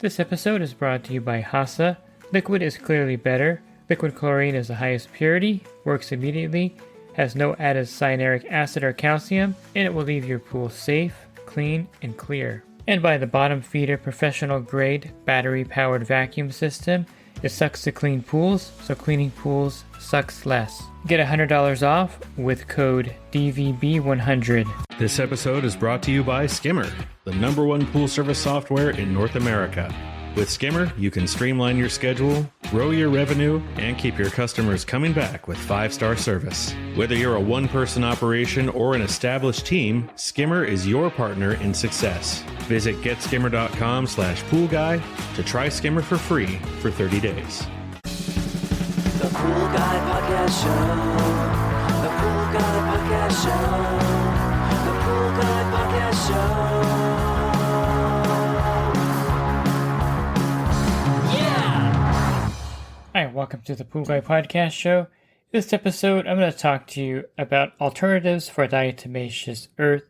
This episode is brought to you by HASA. Liquid is clearly better. Liquid chlorine is the highest purity, works immediately, has no added cyanuric acid or calcium, and it will leave your pool safe, clean, and clear. And by the bottom feeder professional grade battery powered vacuum system. It sucks to clean pools, so cleaning pools sucks less. Get $100 off with code DVB100. This episode is brought to you by Skimmer, the #1 pool service software in North America. With Skimmer, you can streamline your schedule, grow your revenue, and keep your customers coming back with 5-star service. Whether you're a one-person operation or an established team, Skimmer is your partner in success. Visit getskimmer.com/poolguy to try Skimmer for free for 30 days. The Pool Guy Podcast Show. The Pool Guy Podcast Show. The Pool Guy Podcast Show. Hi, welcome to the Pool Guy Podcast Show. This episode, I'm going to talk to you about alternatives for diatomaceous earth.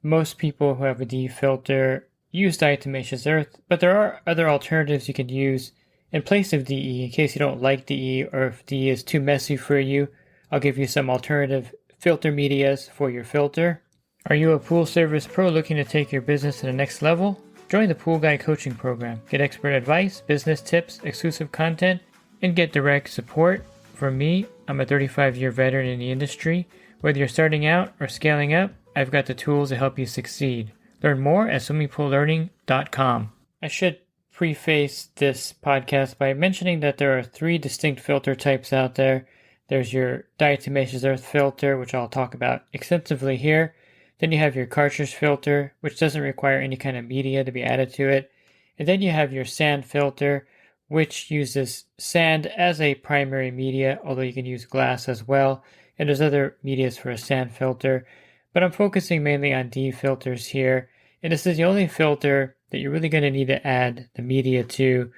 Most people who have a DE filter use diatomaceous earth, but there are other alternatives you can use in place of DE in case you don't like DE or if DE is too messy for you. I'll give you some alternative filter medias for your filter. Are you a pool service pro looking to take your business to the next level? Join the Pool Guy coaching program. Get expert advice, business tips, exclusive content, and get direct support from me. I'm a 35-year veteran in the industry. Whether you're starting out or scaling up, I've got the tools to help you succeed. Learn more at swimmingpoollearning.com. I should preface this podcast by mentioning that there are 3 distinct filter types out there. There's your diatomaceous earth filter, which I'll talk about extensively here. Then you have your cartridge filter, which doesn't require any kind of media to be added to it. And then you have your sand filter, which uses sand as a primary media, although you can use glass as well. And there's other medias for a sand filter. But I'm focusing mainly on D filters here. And this is the only filter that you're really going to need to add the media to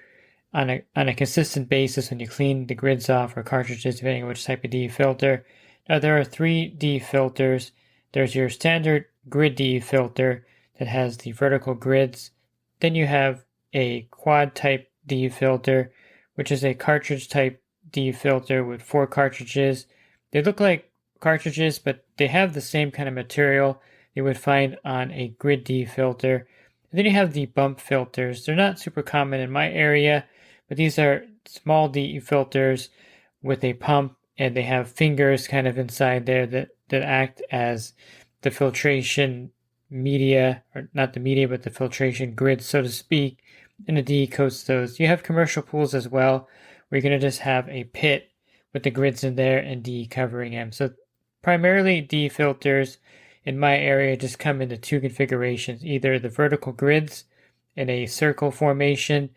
on a consistent basis when you clean the grids off or cartridges, depending on which type of D filter. Now, there are 3 D filters. There's your standard grid D filter that has the vertical grids. Then you have a quad type D filter, which is a cartridge type D filter with 4 cartridges. They look like cartridges, but they have the same kind of material you would find on a grid D filter. And then you have the bump filters. They're not super common in my area, but these are small D filters with a pump, and they have fingers kind of inside there that act as the filtration media, or not the media, but the filtration grid, so to speak, and the D coats those. You have commercial pools as well, where you're going to just have a pit with the grids in there and D covering them. So primarily D filters in my area just come into 2 configurations, either the vertical grids in a circle formation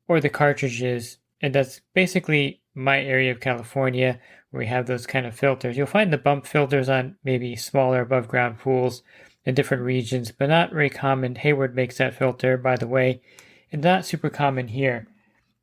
or the cartridges. And that's basically my area of California where we have those kind of filters. You'll find the bump filters on maybe smaller above ground pools in different regions, but not very common. Hayward makes that filter, by the way, and not super common here.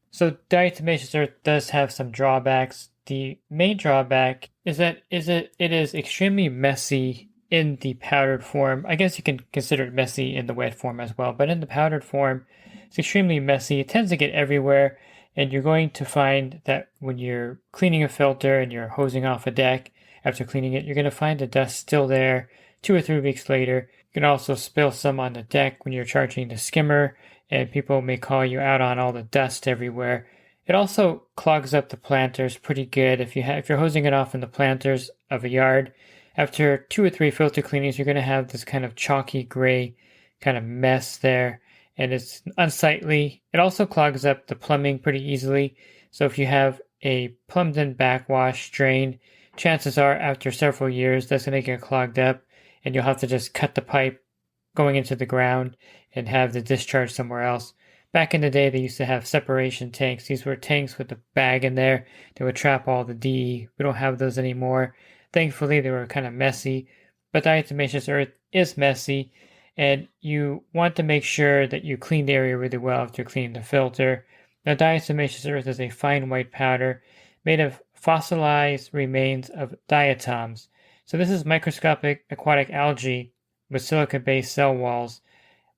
So diatomaceous earth does have some drawbacks. The main drawback is that it is extremely messy in the powdered form. I guess you can consider it messy in the wet form as well, but in the powdered form, it's extremely messy. It tends to get everywhere, and you're going to find that when you're cleaning a filter and you're hosing off a deck after cleaning it, you're going to find the dust still there 2 or 3 weeks later. You can also spill some on the deck when you're charging the skimmer, and people may call you out on all the dust everywhere. It also clogs up the planters pretty good. If you're hosing it off in the planters of a yard, after 2 or 3 filter cleanings, you're going to have this kind of chalky gray kind of mess there, and it's unsightly. It also clogs up the plumbing pretty easily. So if you have a plumbed-in backwash drain, chances are after several years that's going to get clogged up, and you'll have to just cut the pipe going into the ground and have the discharge somewhere else. Back in the day, they used to have separation tanks. These were tanks with a bag in there that would trap all the DE. We don't have those anymore. Thankfully, they were kind of messy, but diatomaceous earth is messy, and you want to make sure that you clean the area really well after cleaning the filter. Now, diatomaceous earth is a fine white powder made of fossilized remains of diatoms. So this is microscopic aquatic algae with silica-based cell walls.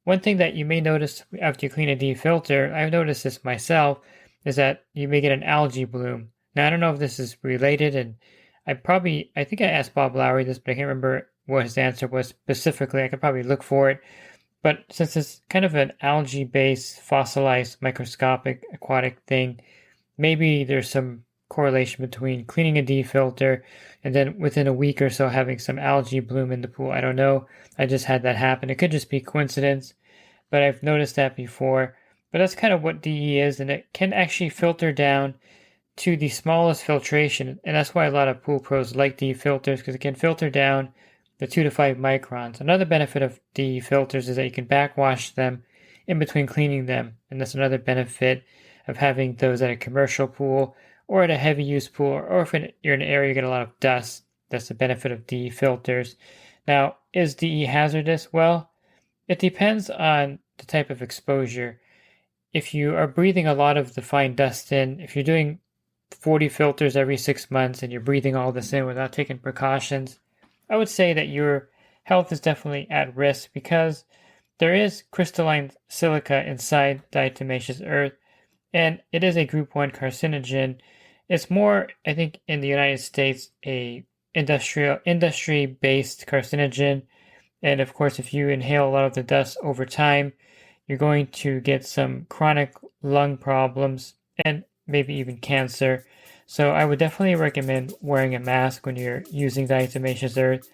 one thing that you may notice after you clean a DE filter, I've noticed this myself, is that you may get an algae bloom. Now, I don't know if this is related, and I think I asked Bob Lowry this, but I can't remember what his answer was specifically. I could probably look for it. But since it's kind of an algae-based, fossilized, microscopic, aquatic thing, maybe there's some correlation between cleaning a DE filter and then within a week or so having some algae bloom in the pool. I don't know. I just had that happen. It could just be coincidence, but I've noticed that before. But that's kind of what DE is, and it can actually filter down to the smallest filtration, and that's why a lot of pool pros like DE filters, because it can filter down the 2 to 5 microns. Another benefit of DE filters is that you can backwash them in between cleaning them, and that's another benefit of having those at a commercial pool or at a heavy use pool, or if you're in an area you get a lot of dust. That's the benefit of DE filters. Now, is DE hazardous? Well, it depends on the type of exposure. If you are breathing a lot of the fine dust in, if you're doing 40 filters every 6 months and you're breathing all this in without taking precautions, I would say that your health is definitely at risk because there is crystalline silica inside diatomaceous earth, and it is a group 1 carcinogen. It's more, I think, in the United States, a industry-based carcinogen. And of course, if you inhale a lot of the dust over time, you're going to get some chronic lung problems and maybe even cancer. So I would definitely recommend wearing a mask when you're using diatomaceous earth.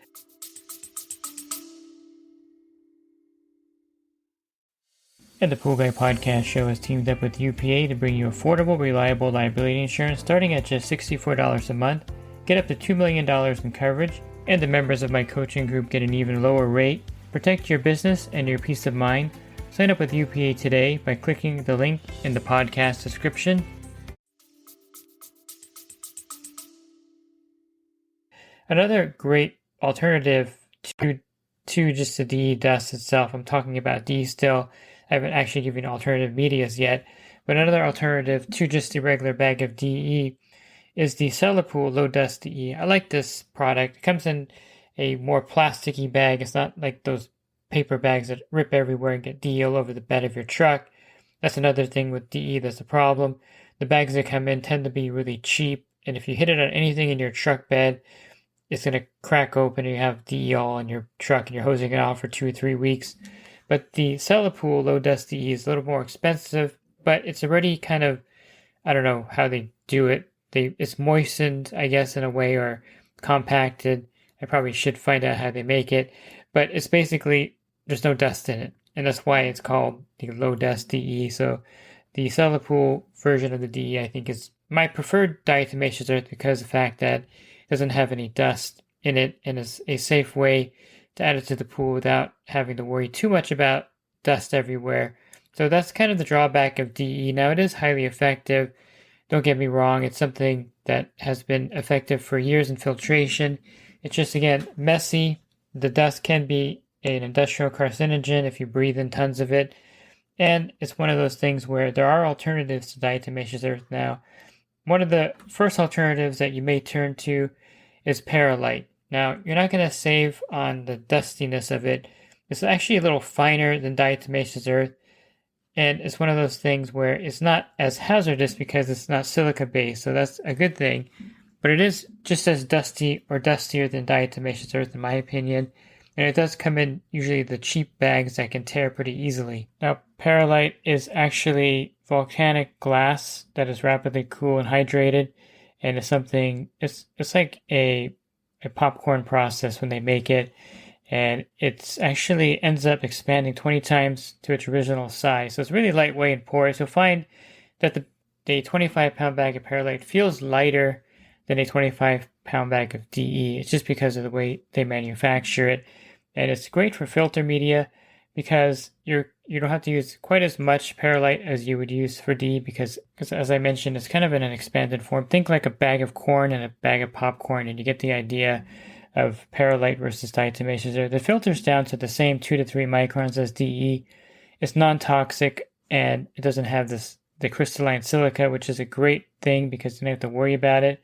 And the Pool Guy Podcast Show has teamed up with UPA to bring you affordable, reliable liability insurance starting at just $64 a month. Get up to $2 million in coverage, and the members of my coaching group get an even lower rate. Protect your business and your peace of mind. Sign up with UPA today by clicking the link in the podcast description. Another great alternative to just the DE dust itself, I'm talking about DE still, I haven't actually given alternative medias yet, but another alternative to just the regular bag of DE is the Cellulose Low Dust DE. I like this product. It comes in a more plasticky bag. It's not like those paper bags that rip everywhere and get DE all over the bed of your truck. That's another thing with DE that's a problem. The bags that come in tend to be really cheap, and if you hit it on anything in your truck bed, it's going to crack open and you have DE all in your truck and you're hosing it out for 2 or 3 weeks. But the Cellulose Low Dust DE is a little more expensive, but it's already kind of, I don't know how they do it. It's moistened, I guess, in a way, or compacted. I probably should find out how they make it. But it's basically, there's no dust in it. And that's why it's called the Low Dust DE. So the Cellulose version of the DE, I think, is my preferred diatomaceous earth because of the fact that it doesn't have any dust in it and is a safe way to add it to the pool without having to worry too much about dust everywhere. So that's kind of the drawback of DE. Now, it is highly effective. Don't get me wrong, it's something that has been effective for years in filtration. It's just, again, messy. The dust can be an industrial carcinogen if you breathe in tons of it. And it's one of those things where there are alternatives to diatomaceous earth now. One of the first alternatives that you may turn to is perlite. Now, you're not going to save on the dustiness of it. It's actually a little finer than diatomaceous earth. And it's one of those things where it's not as hazardous because it's not silica-based. So that's a good thing. But it is just as dusty or dustier than diatomaceous earth, in my opinion. And it does come in usually the cheap bags that can tear pretty easily. Now, perlite is actually volcanic glass that is rapidly cooled and hydrated. And it's something, it's like a popcorn process when they make it. And it's actually ends up expanding 20 times to its original size. So it's really lightweight and porous. You'll find that the 25-pound bag of perlite feels lighter than a 25-pound bag of DE. It's just because of the way they manufacture it. And it's great for filter media because you don't have to use quite as much perlite as you would use for DE because as I mentioned, it's kind of in an expanded form. Think like a bag of corn and a bag of popcorn, and you get the idea of perlite versus diatomaceous earth. The filter's down to the same 2 to 3 microns as DE. It's non-toxic and it doesn't have the crystalline silica, which is a great thing because you don't have to worry about it.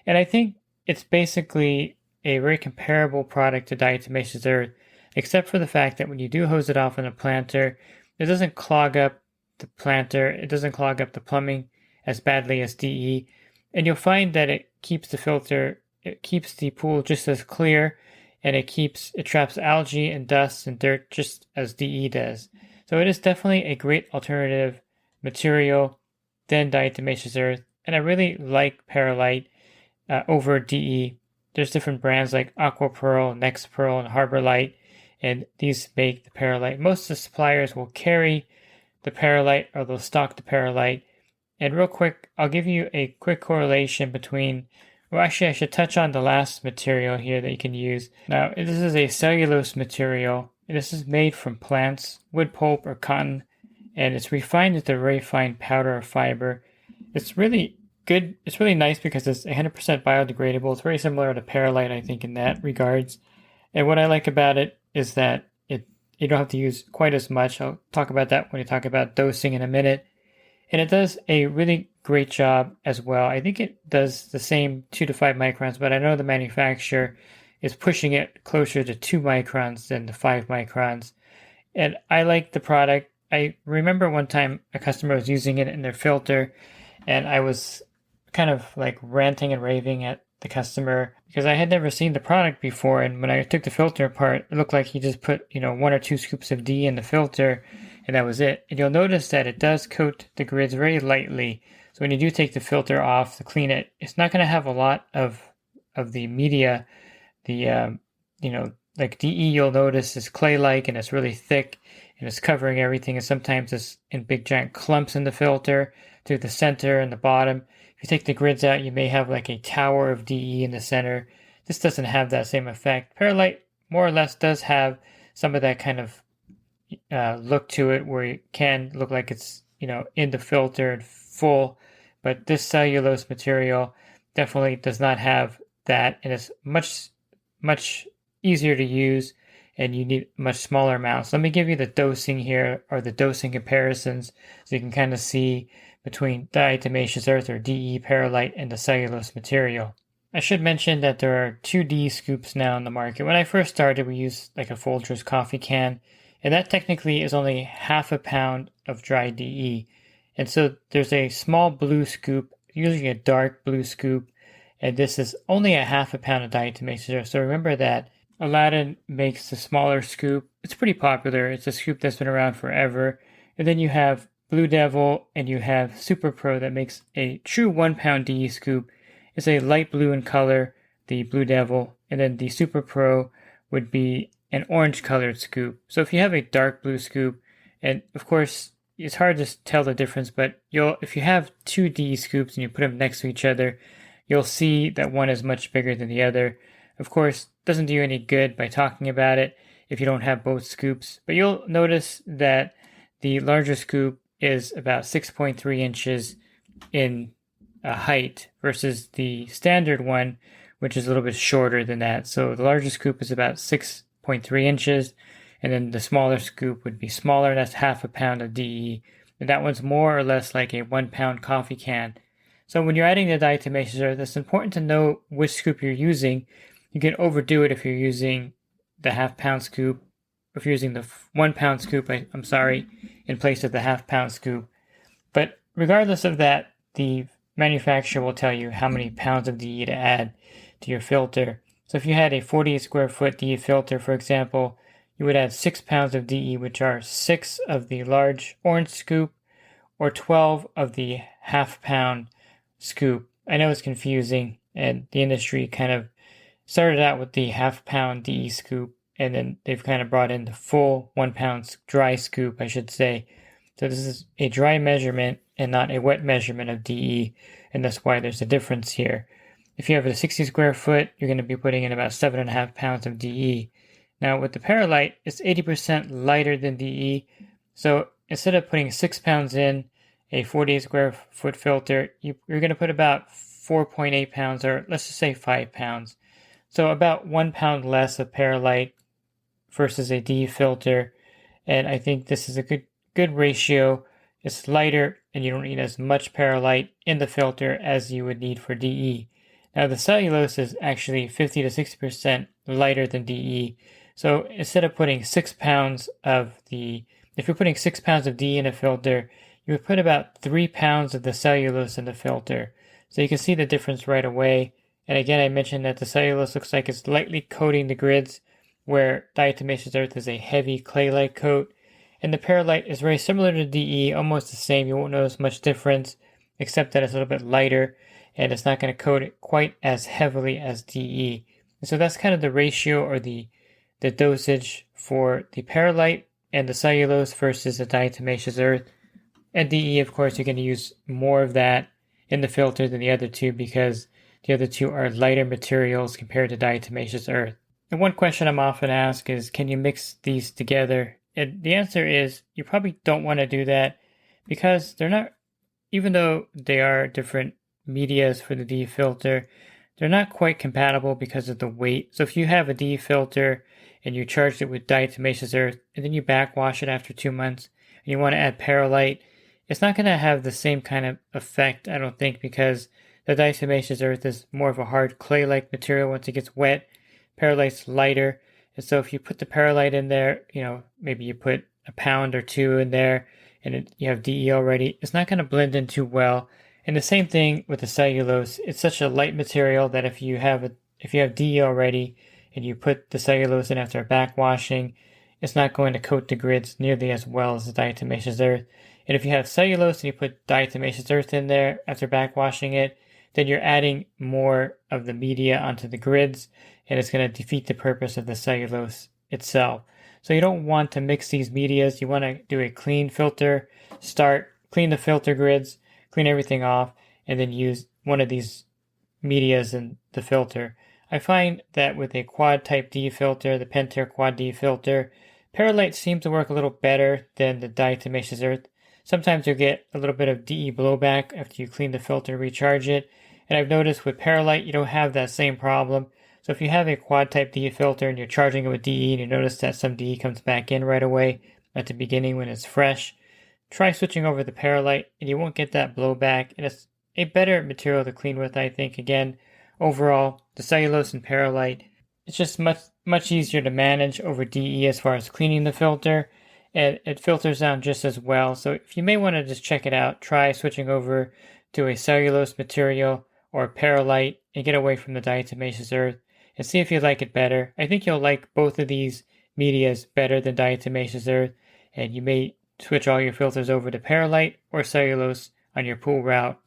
And I think it's basically a very comparable product to diatomaceous earth. except for the fact that when you do hose it off on a planter, it doesn't clog up the planter, it doesn't clog up the plumbing as badly as DE, and you'll find that it keeps the pool just as clear, and it traps algae and dust and dirt just as DE does. So it is definitely a great alternative material than diatomaceous earth, and I really like perlite over DE. There's different brands like Aqua Pearl, Next Pearl, and Harbor Light, and these make the perlite. Most of the suppliers will carry the perlite or they'll stock the perlite. And real quick, I'll give you a quick correlation between, well, actually I should touch on the last material here that you can use. Now, this is a cellulose material. This is made from plants, wood pulp, or cotton, and it's refined into a very fine powder or fiber. It's really good. It's really nice because it's 100% biodegradable. It's very similar to perlite, I think, in that regards. And what I like about it is that you don't have to use quite as much. I'll talk about that when we talk about dosing in a minute. And it does a really great job as well. I think it does the same 2 to 5 microns, but I know the manufacturer is pushing it closer to 2 microns than the 5 microns. And I like the product. I remember one time a customer was using it in their filter, and I was kind of like ranting and raving at the customer because I had never seen the product before. And when I took the filter apart, it looked like he just put, 1 or 2 scoops of D in the filter, and that was it. And you'll notice that it does coat the grids very lightly. So when you do take the filter off to clean it, it's not going to have a lot of the media. Like DE, you'll notice is clay-like and it's really thick and it's covering everything. And sometimes it's in big giant clumps in the filter through the center and the bottom. If you take the grids out, you may have like a tower of DE in the center. This doesn't have that same effect. Perlite more or less does have some of that kind of look to it where it can look like it's, in the filter and full, but this cellulose material definitely does not have that, and it's much, much easier to use, and you need much smaller amounts. Let me give you the dosing here, or the dosing comparisons, so you can kind of see between diatomaceous earth or DE perlite and the cellulose material. I should mention that there are 2 DE scoops now in the market. When I first started, we used like a Folgers coffee can, and that technically is only half a pound of dry DE. And so there's a small blue scoop, usually a dark blue scoop, and this is only a half a pound of diatomaceous earth. So remember that Aladdin makes the smaller scoop. It's pretty popular. It's a scoop that's been around forever. And then you have Blue Devil and you have Super Pro that makes a true 1 pound DE scoop. It's a light blue in color, the Blue Devil, and then the Super Pro would be an orange colored scoop. So if you have a dark blue scoop, and of course it's hard to tell the difference, but if you have 2 DE scoops and you put them next to each other, you'll see that one is much bigger than the other. Of course, it doesn't do you any good by talking about it if you don't have both scoops, but you'll notice that the larger scoop is about 6.3 inches in height versus the standard one, which is a little bit shorter than that. So the larger scoop is about 6.3 inches, and then the smaller scoop would be smaller. That's half a pound of DE. And that one's more or less like a 1 pound coffee can. So when you're adding the diatomaceous earth, it's important to know which scoop you're using. You can overdo it if you're using the half pound scoop, if you're using the 1 pound scoop, in place of the half pound scoop. But regardless of that, the manufacturer will tell you how many pounds of DE to add to your filter. So if you had a 48 square foot DE filter, for example, you would add 6 pounds of DE, which are 6 of the large orange scoop or 12 of the half pound scoop. I know it's confusing, and the industry kind of started out with the half pound DE scoop, and then they've kind of brought in the full 1 pound dry scoop, I should say. So this is a dry measurement and not a wet measurement of DE, and that's why there's a difference here. If you have a 60 square foot, you're going to be putting in about 7.5 pounds of DE. Now with the perlite, it's 80% lighter than DE, so instead of putting 6 pounds in a 48 square foot filter, you're going to put about 4.8 pounds, or let's just say 5 pounds. So about 1 pound less of perlite versus a DE filter, and I think this is a good ratio. It's lighter, and you don't need as much perlite in the filter as you would need for DE. Now the cellulose is actually 50 to 60% lighter than DE, So instead of putting 6 pounds if you're putting 6 pounds of DE in a filter, you would put about 3 pounds of the cellulose in the filter. So you can see the difference right away. And again, I mentioned that the cellulose looks like it's lightly coating the grids, where diatomaceous earth is a heavy clay-like coat. And the perlite is very similar to DE, almost the same. You won't notice much difference, except that it's a little bit lighter, and it's not going to coat it quite as heavily as DE. And so that's kind of the ratio or the dosage for the perlite and the cellulose versus the diatomaceous earth. And DE, of course, you're going to use more of that in the filter than the other two because the other two are lighter materials compared to diatomaceous earth. And one question I'm often asked is, can you mix these together? And the answer is, you probably don't want to do that because they're not, even though they are different medias for the DE filter, they're not quite compatible because of the weight. So if you have a DE filter and you charged it with diatomaceous earth and then you backwash it after 2 months and you want to add perlite, it's not going to have the same kind of effect, I don't think, because the diatomaceous earth is more of a hard clay-like material once it gets wet. Perlite's lighter. And so if you put the perlite in there, maybe you put a pound or 2 in there and you have DE already, it's not going to blend in too well. And the same thing with the cellulose. It's such a light material that if you have DE already and you put the cellulose in after backwashing, it's not going to coat the grids nearly as well as the diatomaceous earth. And if you have cellulose and you put diatomaceous earth in there after backwashing it, then you're adding more of the media onto the grids, and it's going to defeat the purpose of the cellulose itself. So you don't want to mix these medias. You want to do a clean filter, clean the filter grids, clean everything off, and then use one of these medias in the filter. I find that with a quad type D filter, the Pentair Quad D filter, perlite seems to work a little better than the diatomaceous earth. Sometimes you'll get a little bit of DE blowback after you clean the filter, recharge it. And I've noticed with perlite, you don't have that same problem. So if you have a quad type DE filter and you're charging it with DE and you notice that some DE comes back in right away at the beginning when it's fresh, try switching over the perlite and you won't get that blowback. And it's a better material to clean with, I think. Again, overall, the cellulose and perlite, it's just much easier to manage over DE as far as cleaning the filter. And it filters down just as well. So if you may want to just check it out, try switching over to a cellulose material or perlite and get away from the diatomaceous earth and see if you like it better. I think you'll like both of these medias better than diatomaceous earth, and you may switch all your filters over to perlite or cellulose on your pool route.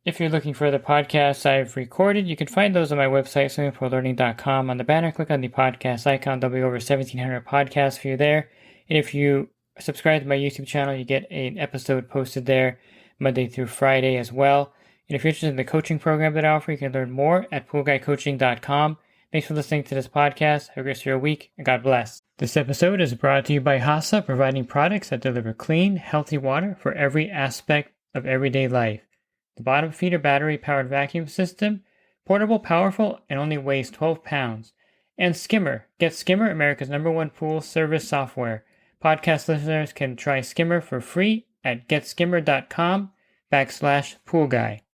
If you're looking for the podcasts I've recorded, you can find those on my website, swimmingpoollearning.com. On the banner, click on the podcast icon. There'll be over 1,700 podcasts for you there. And if you subscribe to my YouTube channel, you get an episode posted there Monday through Friday as well. And if you're interested in the coaching program that I offer, you can learn more at poolguycoaching.com. Thanks for listening to this podcast. Have a great rest of your week, and God bless. This episode is brought to you by HASA, providing products that deliver clean, healthy water for every aspect of everyday life. The bottom feeder battery-powered vacuum system, portable, powerful, and only weighs 12 pounds. And Skimmer. Get Skimmer, America's #1 pool service software. Podcast listeners can try Skimmer for free at getskimmer.com/poolguy.